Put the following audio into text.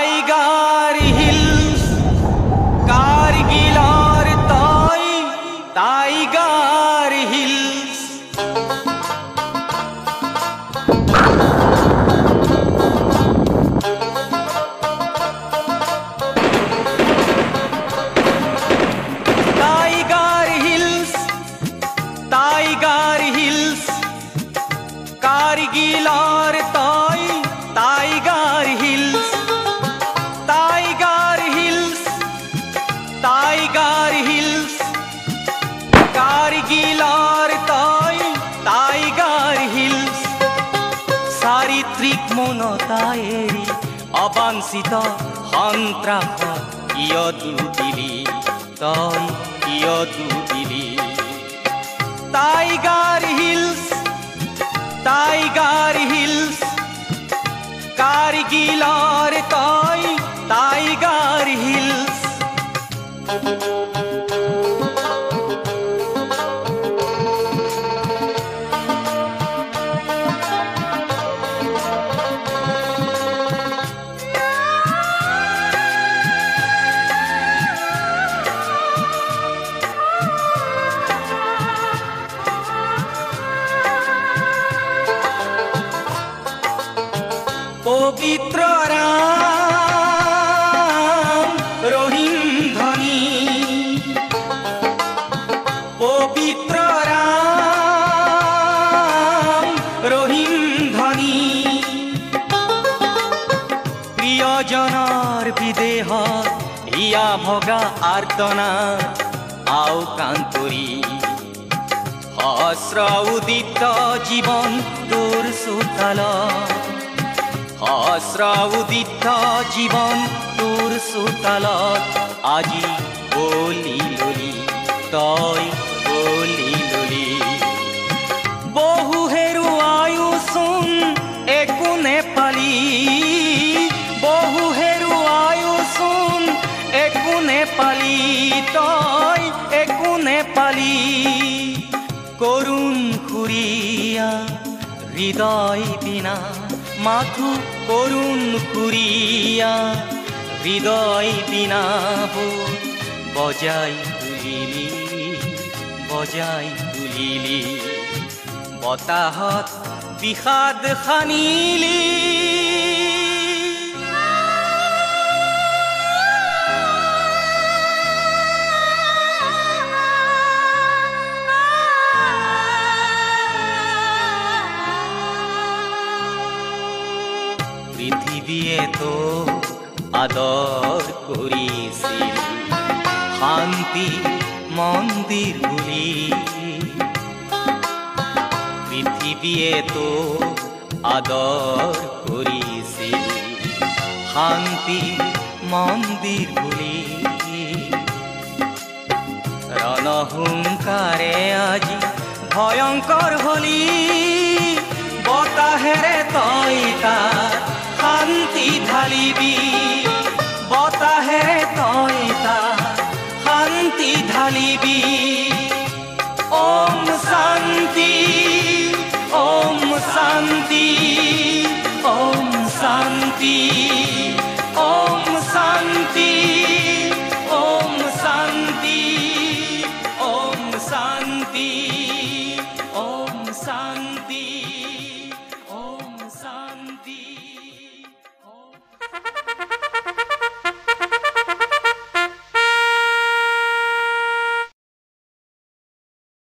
tiger Hills কারগিলার তাই টাইগার হিলস টাইগার হিলস টাইগার হিলস কারগিলার তাই টাইগার হিলস টাইগার হিলস টাইগার হিলস কারগিলার তাই টাইগার হিলস চাৰিত্ৰিক মনতায়েৰি অবাঞ্ছিত সন্ত্ৰাস কিয় দুদিলি তই কিয় দুদিলি টাইগার হিলস টাইগার হিলস কারগিলার তাই টাইগার হিলস পবিত্র রাম রহিম ধনী পবিত্র রাম রহিম ধনী প্ৰিয়জনৰ বিদেহত হিয়া ভগা আৰ্তনা আও কান্তৰী সহস্ৰ উদিত জীৱন তোৰ চোতালত সহস্ৰ উদিত জীৱন তোৰ চোতালত আজি বলি ললি তই বলি ললি বহু হেৰুৱায়োচোন একো নেপালি বহু হেৰুৱায়োচোন একো নেপালি তই একো নেপালি কৰুণ খুৰীয়া হৃদয় বিনা মাথু কৰুণ খুৰিয়া হৃদয় বিনা বজাই তুলিলি বতাহত বিষাদ খানিলি পৃথিৱীয়ে তো আদৰ কৰিছিল শান্তি মন্দিৰ বুলি পৃথিৱীয়ে তো আদৰ কৰিছিল শান্তি মন্দিৰ বুলি ৰণহুংকাৰে আজি ভয়ংকৰ হলি বতাহেৰে তই তাত শান্তি ঢালিবি বতাহেৰে তই তাত শান্তি ঢালিবি ওম শান্তি ওম শান্তি ওম শান্তি